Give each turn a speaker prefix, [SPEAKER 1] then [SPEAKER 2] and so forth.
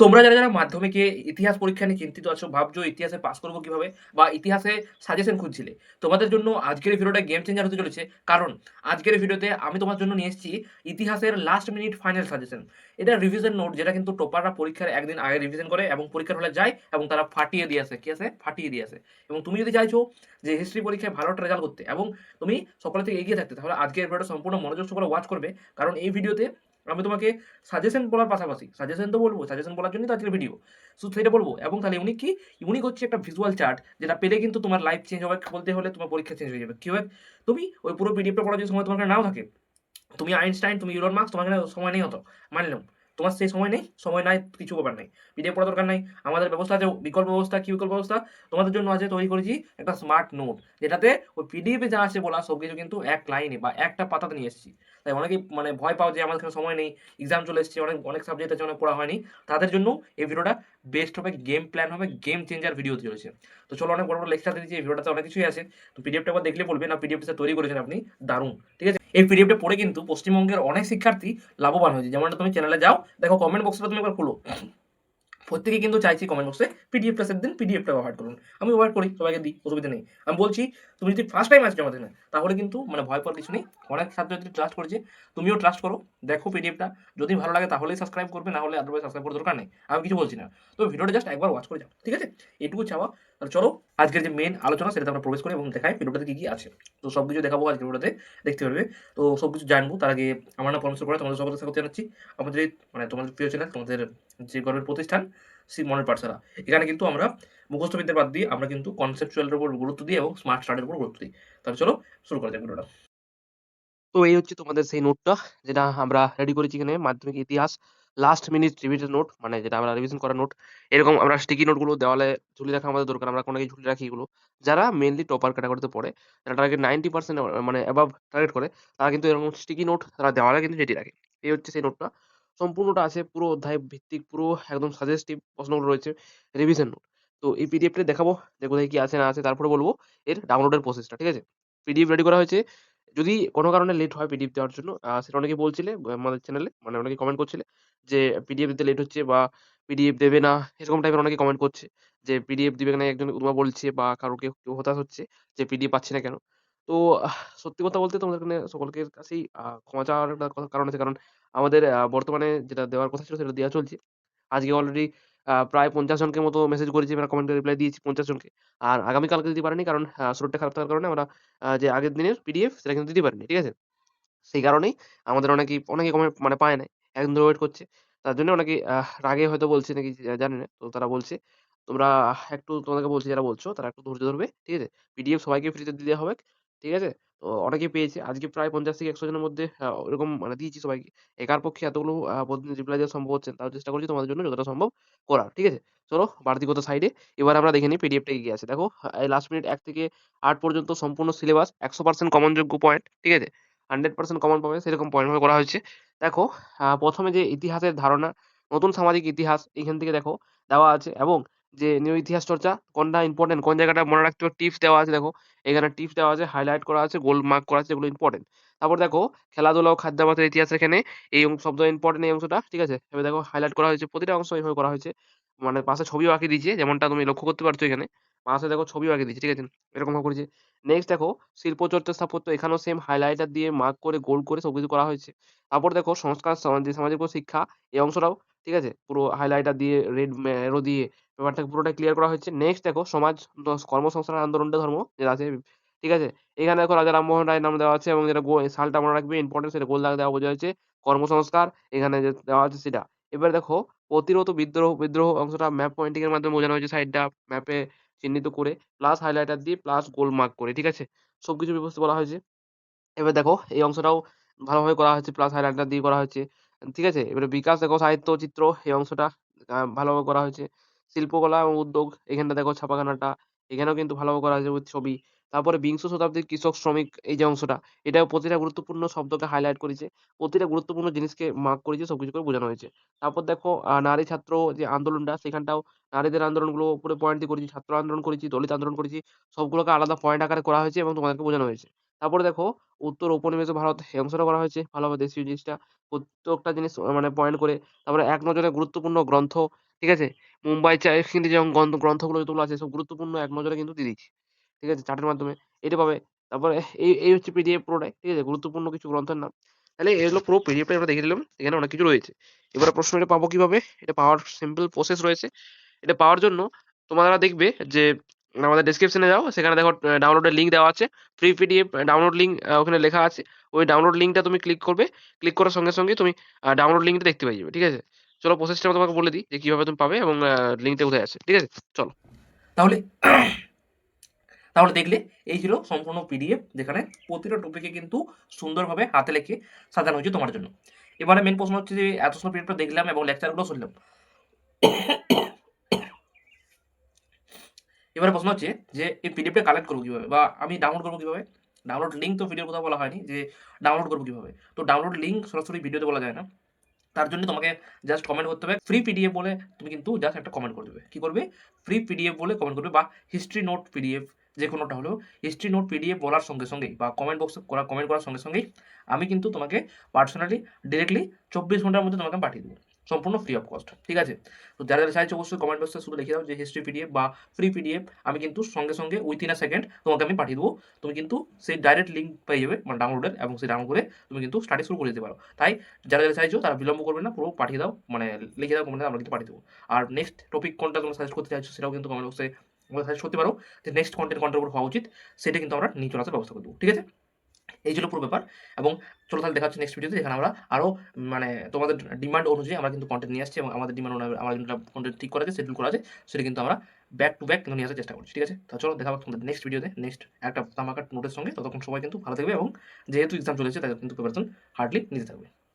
[SPEAKER 1] তোমরা যারা মাধ্যমিকে ইতিহাস পরীক্ষা নিয়ে চিন্তিত আছো, ভাবছো ইতিহাসে পাস করব কিভাবে? বা ইতিহাসে সাজেশন খুঁজছিলে। তোমাদের জন্য আজকের এই ভিডিওটা গেম চেঞ্জার হতে চলেছে। কারণ আজকের এই ভিডিওতে আমি তোমার জন্য নিয়ে এসেছি ইতিহাসের লাস্ট মিনিট ফাইনাল সাজেশন। এটা রিভিশন নোট যেটা কিন্তু টপাররা পরীক্ষার একদিন আগে রিভিশন করে এবং পরীক্ষার হলে যায় এবং তারা ফাটিয়ে দিয়ে আসে। কি আসে? ফাটিয়ে দিয়ে আসে। এবং তুমি যদি চাইছো যে হিস্ট্রি পরীক্ষায় ভালো একটা রেজাল্ট করতে এবং তুমি সকলের থেকে এগিয়ে থাকতে, তাহলে আজকের ভিডিওটা সম্পূর্ণ মনোযোগ সহকারে ওয়াচ করবে। কারণ এই ভিডিওতে আমি তোমাকে সাজেশন বলার পাশাপাশি সাজেশন তো বলবো, সাজেশন বলার জন্যই তো আজকের ভিডিও। সো সেটা বলবো এবং তাহলে ইউনিক কি? ইউনিক হচ্ছে একটা ভিজুয়াল চার্ট যেটা পেলে কিন্তু তোমার লাইফ চেঞ্জ হবে, বলতে হলে তোমার পরীক্ষা চেঞ্জ হয়ে যাবে। কি হবে? তুমি ওই পুরো পিডিএফটা পড়ার যদি সময় তোমার কাছে নাও থাকে, তুমি আইনস্টাইন, তুমি ইলন মাস্ক, তোমার কাছে সময় নেই অত, মানলাম। তোমার সেই সময় নেই, সময় নাই, কিছু ব্যাপার নাই। পিডিএফ পড়ার দরকার নাই। আমাদের ব্যবস্থা আছে, বিকল্প ব্যবস্থা। কি বিকল্প ব্যবস্থা? তোমাদের জন্য আছে, তৈরি করেছি একটা স্মার্ট নোট, যেটাতে ওই পিডিএফে যা আছে বলা সবকিছু কিন্তু এক লাইনে বা একটা পাতাতে নিয়ে এসেছি। তাই অনেকেই ভয় পাও যে আমার কাছে সময় নেই, এক্সাম চলে এসেছে, অনেক অনেক সাবজেক্ট আছে, অনেক পড়া হয়নি। তাদের জন্য এই ভিডিওটা বেস্ট হবে, গেম প্ল্যান হবে, গেম চেঞ্জার ভিডিও হতে চলেছে। তো চলো, অনেক বড় বড় লেকচার দিয়েছি, এই ভিডিওটাতে অনেক কিছুই আছে। তো পিডিএফটা একবার দেখলে বলবে না পিডিএফটা তৈরি করেছেন আপনি, দারুণ। ঠিক আছে? এই পিডিএফটা পড়ে কিন্তু পশ্চিমবঙ্গের অনেক শিক্ষার্থী লাভবান হয়েছে। যেমনটা তুমি চ্যানেলে যাও, দেখো কমেন্ট বক্সটা তুমি একবার খুলো, প্রত্যেকে কিন্তু চাইছি কমেন্ট বক্সে পিডিএফটা সেট দিন, পিডিএফটা ব্যবহার করুন। আমি ব্যবহার করি, সবাইকে দিই, অসুবিধা নেই। আমি বলছি, তুমি যদি ফার্স্ট টাইম আসছো আমাদের এখানে, তাহলে কিন্তু ভয় পাওয়ার কিছু নেই। অনেক ছাত্রছাত্রী ট্রাস্ট করেছে, তুমিও ট্রাস্ট করো। দেখো পিডিএফটা, যদি ভালো লাগে তাহলেই সাবস্ক্রাইব করবে, না হলে আদারওয়াইজ সাবস্ক্রাইব করার দরকার নেই। আমি কিছু বলছি না। তো ভিডিওটা জাস্ট একবার ওয়াচ করে যাও, ঠিক আছে? এটুকু চাওয়া। তাহলে চলো আজকের যে মেন আলোচনা সেটাতে আমরা প্রবেশ করি এবং দেখাই ভিডিওটাতে কি কি আছে। তো সব কিছু দেখাবো আজকের ভিডিওতে, দেখতে পারবে। তো সব কিছু জানবো তার আগে আমার নাম পরমেশ্বর পড়া, তোমাদের সকলকে স্বাগত জানাচ্ছি। আমাদের তোমাদের প্রিয় চ্যানেল, তোমাদের যে গর্বের প্রতিষ্ঠান শ্রী মনের পাঠশালা। এখানে কিন্তু আমরা মুখস্থ বিদ্যার বাদ দিয়ে আমরা কিন্তু কনসেপচুয়ালের উপর গুরুত্ব দিই এবং স্মার্ট স্টাডির উপর গুরুত্ব দিই। তাহলে চলো শুরু করা যাক ভিডিওটা। তো এই হচ্ছে তোমাদের সেই নোটটা, যেটা আমরা রেডি করেছি এখানে মাধ্যমিক ইতিহাস লাস্ট মিনিট রিভিশন নোট, যেটা আমরা রিভিশন করা নোট। এরকম আমরা স্টিকি নোটগুলো দেওয়ালে ঝুলিয়ে রাখা আমাদের দরকার। আমরা অনেকেই ঝুলিয়ে রাখি এগুলো। যারা মেইনলি টপার ক্যাটাগরিতে পড়ে, যারা টার্গেট 90% অ্যাবাভ টার্গেট করে, তারা কিন্তু এরকম স্টিকি নোট তারা দেওয়ালে কিন্তু রেডি রাখে। এই হচ্ছে সেই নোটটা। সম্পূর্ণটা আছে, পুরো অধ্যায় ভিত্তিক, পুরো একদম সাজেস্টিভ প্রশ্নগুলো রয়েছে, রিভিশন নোট। তো এই পিডিএফটা দেখাবো যে কোথায় কি আছে না আছে, তারপরে বলবো এর ডাউনলোডের প্রসেসটা। ঠিক আছে? পিডিএফ রেডি করা হয়েছে। যদি কোনো কারণে লেট হয় পিডিএফ দেওয়ার জন্য, সেটা অনেকেই বলছিলে আমাদের চ্যানেলে, অনেকে কমেন্ট করছিলে যে পিডিএফ দিতে লেট হচ্ছে বা পিডিএফ দেবে না, এরকম টাইপের অনেকে কমেন্ট করছে যে পিডিএফ দিবে না, একজন উমা বলছে বা কারো কেউ হতাশ হচ্ছে যে পিডিএফ পাচ্ছি না কেন। তো সত্যি কথা বলতে তোমাদের এখানে সকলের কাছেই ক্ষমা চাওয়ার একটা কারণ আছে। কারণ আমাদের বর্তমানে যেটা দেওয়ার কথা ছিল সেটা দেওয়া চলছে। আজকে অলরেডি প্রায় ৫০ জনকে মতো মেসেজ করেছি, আমরা কমেন্টে রিপ্লাই দিয়েছি ৫০ জনকে। আর আগামীকালকে দিতে পারিনি, কারণ শরীরটা খারাপ থাকার কারণে আমরা যে আগের দিনের পিডিএফ সেটা কিন্তু দিতে পারিনি। ঠিক আছে? সেই কারণেই আমাদের অনেকেই কমেন্ট পায় নাই। একদিন ধরে ওয়েট করছে। তার জন্য অনেকেই রাগে হয়তো বলছে নাকি জানি না। তো তারা বলছে, তোমরা একটু, তোমাদেরকে বলছি যারা বলছো তারা একটু ধৈর্য ধরবে। ঠিক আছে? পিডিএফ সবাইকে ফ্রিতে দিতে হবে। ঠিক আছে? তো অনেকেই পেয়েছে। আজকে প্রায় ৫০ থেকে ১০০ জনের মধ্যে ওরকম দিয়েছি সবাইকে। একার পক্ষে এতগুলো প্রতিদিন রিপ্লাই দেওয়া সম্ভব হচ্ছে না। তাও চেষ্টা করছি তোমাদের জন্য যতটা সম্ভব করার। ঠিক আছে? চলো বাড়তি কথা সাইডে। এবার আমরা দেখে নিই পিডিএফটা কি, কি আছে। দেখো, এই লাস্ট মিনিট ১ থেকে ৮ পর্যন্ত সম্পূর্ণ সিলেবাস ১০০% কমনযোগ্য পয়েন্ট। ঠিক আছে? 100% কমন পাবে সেরকম পয়েন্ট ভাবে করা হয়েছে। দেখো, ১ম এ যে ইতিহাসের ধারণা, নতুন সামাজিক ইতিহাস এখান থেকে দেখো দেওয়া আছে, এবং যে নিউ ইতিহাস চর্চা কোনটা ইম্পোর্টেন্ট, কোন জায়গাটা মনে রাখতে হবে, টিপস দেওয়া আছে। দেখো, এখানে টিপস দেওয়া আছে, হাইলাইট করা আছে, গোল্ড মার্ক করা আছে, এগুলো ইম্পোর্টেন্ট। তারপর দেখো, খেলাধুলা ও খাদ্যাভ্যাসের ইতিহাস, এখানে এই শব্দ ইম্পোর্টেন্ট, এই অংশটা। ঠিক আছে? এবার দেখো হাইলাইট করা হয়েছে, প্রতিটা অংশ এইভাবে করা হয়েছে। পাশে ছবিও আঁকিয়ে দিয়েছে, যেমনটা তুমি লক্ষ্য করতে পারছো এখানে। পাশে দেখো ছবিও আঁকিয়ে দিয়েছে। ঠিক আছে? এরকম ভাবে করেছে। নেক্সট দেখো, শিল্পচর্চা, স্থাপত্য, এখানেও সেম হাইলাইটার দিয়ে মার্ক করে গোল করে সবকিছু করা হয়েছে। তারপর দেখো সংস্কার, যে সামাজিক ও শিক্ষা, এই অংশটাও, ঠিক আছে, পুরো হাইলাইটার দিয়ে রেড অ্যারো দিয়ে ব্যাপারটাকে পুরোটাই ক্লিয়ার করা হয়েছে। নেক্সট দেখো, সমাজ কর্মসংস্থান আন্দোলনটা ধর্ম যেটা আছে, ঠিক আছে? এখানে দেখো রাজা রামমোহন রায়ের নাম দেওয়া আছে, এবং যেটা সালটা মনে রাখবে ইম্পর্টেন্ট, সেটা গোল দাগ দেওয়া বোঝা হয়েছে কর্মসংস্কার, এখানে যে দেওয়া আছে সেটা। এবার দেখো, প্রতিরোধ ও বিদ্রোহ অংশটা ম্যাপ পয়েন্টিং এর মাধ্যমে বোঝানো হয়েছে, সাইডটা ম্যাপে চিহ্নিত করে প্লাস হাইলাইটার দিয়ে প্লাস গোল মার্ক করে। ঠিক আছে? সবকিছু ব্যবস্থা বলা হয়েছে। এবার দেখো, এই অংশটাও ভালোভাবে করা হয়েছে, প্লাস হাইলাইটার দিয়ে করা হয়েছে। ঠিক আছে? এবারে বিকাশ দেখো, সাহিত্য ও চিত্র, এই অংশটা ভালোভাবে করা হয়েছে। শিল্পকলা এবং উদ্যোগ, এখানটা দেখো ছাপাখানাটা, এখানেও কিন্তু ভালোভাবে করা হয়েছে উইথ ছবি। তারপরে বিংশ শতাব্দীর কৃষক শ্রমিক, এই যে অংশটা, এটাও প্রতিটা গুরুত্বপূর্ণ শব্দকে হাইলাইট করেছে। প্রতিটা গুরুত্বপূর্ণ জিনিসকে মার্ক করেছে, সবকিছু করে বোঝানো হয়েছে। তারপর দেখো, নারী ছাত্র যে আন্দোলনটা, সেখানটাও নারীদের আন্দোলনগুলো উপরে পয়েন্ট করেছি, ছাত্র আন্দোলন করেছি, দলিত আন্দোলন করেছি। সবগুলোকে আলাদা পয়েন্ট আকারে করা হয়েছে এবং তোমাদেরকে বোঝানো হয়েছে। তারপরে দেখো, উত্তর ঔপনিবেশিক ভারত, এই অংশটা করা হয়েছে ভালোভাবে, দেশীয় জিনিসটা প্রত্যেকটা জিনিস পয়েন্ট করে। তারপরে এক নজরে গুরুত্বপূর্ণ গ্রন্থ,
[SPEAKER 2] ঠিক আছে? মুম্বাই কিন্তু যেমন গ্রন্থগুলো যতগুলো আছে সব গুরুত্বপূর্ণ এক নজরে কিন্তু দিয়ে দিচ্ছি। ঠিক আছে? চার্টের মাধ্যমে এটা পাবে। তারপরে এই হচ্ছে পিডিএফ পুরোটাই। ঠিক আছে? গুরুত্বপূর্ণ কিছু গ্রন্থের নাম। তাহলে এগুলো পুরো পিডিএফটাই আমরা দেখে নিলাম। এখানে অনেক কিছু রয়েছে। এবারে প্রশ্ন এটা পাবো কিভাবে? এটা পাওয়ার সিম্পল প্রসেস রয়েছে। এটা পাওয়ার জন্য তোমরা দেখবে যে আমাদের ডেসক্রিপশনে যাও, সেখানে দেখো ডাউনলোডের লিঙ্ক দেওয়া আছে। ফ্রি পিডিএফ ডাউনলোড লিঙ্ক ওখানে লেখা আছে। ওই ডাউনলোড লিঙ্কটা তুমি ক্লিক করবে। ক্লিক করার সঙ্গে, সঙ্গে তুমি ডাউনলোড লিঙ্কটা দেখতে পেয়ে যাবে। ঠিক আছে? চলো প্রসেসটা আমি তোমাকে বলে দিই যে কিভাবে তুমি পাবে এবং লিঙ্কটা কোথায় আছে। ঠিক আছে? চলো।
[SPEAKER 1] তাহলে তাহলে দেখলে এই ছিল সম্পূর্ণ পিডিএফ, যেখানে প্রতিটা টপিকে কিন্তু সুন্দরভাবে হাতে লেখে সাজানো হয়েছে তোমার জন্য। এবারে মেন প্রশ্ন হচ্ছে যে এত সুন্দর পিডিএফটা দেখলাম এবং লেকচারগুলো শুনলাম, এবারে প্রশ্ন হচ্ছে যে এই পিডিএফটা কালেক্ট করবো কিভাবে বা আমি ডাউনলোড করবো কিভাবে? ডাউনলোড লিঙ্ক তো ভিডিওর কথা বলা হয়নি যে ডাউনলোড করবো কিভাবে। তো ডাউনলোড লিঙ্ক সরাসরি ভিডিওতে বলা যায় না। তার জন্য তোমাকে জাস্ট কমেন্ট করতে হবে ফ্রি পিডিএফ বলে। তুমি কিন্তু জাস্ট একটা কমেন্ট করে দেবে। কি করবে? ফ্রি পিডিএফ বলে কমেন্ট করবে, বা হিস্ট্রি নোট পিডিএফ, যে কোনোটা হলেও হিস্ট্রি নোট পিডিএফ বলার সঙ্গে সঙ্গেই বা কমেন্ট বক্সে কমেন্ট করার সঙ্গে সঙ্গেই আমি কিন্তু তোমাকে পার্সোনালি ডিরেক্টলি 24 ঘন্টার মধ্যে তোমাকে পাঠিয়ে দেবো, সম্পূর্ণ ফ্রি অফ কস্ট। ঠিক আছে? তো যারা যারা চাইছে অবশ্যই কমেন্ট বক্সে শুধু লিখে দাও যে হিস্ট্রি পিডিএফ বা ফ্রি পিডিএফ, আমি কিন্তু সঙ্গে সঙ্গে উইথিন আ সেকেন্ড তোমাকে আমি পাঠিয়ে দেবো। তুমি কিন্তু সেই ডাইরেক্ট লিঙ্ক পেয়ে যাবে মানে ডাউনলোডের, এবং সেই ডাউনলোড করে তুমি কিন্তু স্টাডি শুরু করে দিতে পারো। তাই যারা যারা চাইছো তারা বিলম্ব করবে না, পুরো পাঠিয়ে দাও, মানে লিখে দাও কমেন্টে, আমরা কিন্তু পাঠিয়ে দেবো। আর নেক্সট টপিক কোনটা তোমরা সাজেস্ট করতে চাইছো সেটাও কিন্তু কমেন্ট বক্সে তোমরা সাজেস্ট করতে পারো, যে নেক্সট কন্টেন্ট কোনটার উপর হওয়া উচিত, সেটা কিন্তু আমরা নিয়ে চলে আসার ব্যবস্থা করে দেবো। ঠিক আছে? এই ছিল পুরো ব্যাপার। এবং চলো তাহলে দেখা হচ্ছে নেক্সট ভিডিওতে, যেখানে আমরা আরও মানে তোমাদের ডিমান্ড অনুযায়ী আমরা কিন্তু কন্টেন্ট নিয়ে আসছি, এবং আমাদের ডিমান্ড অনুযায়ী আমরা যেটা কন্টেন্ট ঠিক করা আছে, শিডিউল করা আছে, সেটা কিন্তু আমরা ব্যাক টু ব্যাক কিন্তু নিয়ে আসার চেষ্টা করছি। ঠিক আছে? তো চলো দেখা হচ্ছে তোমাদের নেক্সট ভিডিওতে, নেক্সট একটা তামাকার নোটের সঙ্গে। ততক্ষণ সবাই কিন্তু ভালো থাকবে, এবং যেহেতু এক্সাম চলেছে তাই কিন্তু প্রিপারেশন হার্ডলি নিতে থাকবে।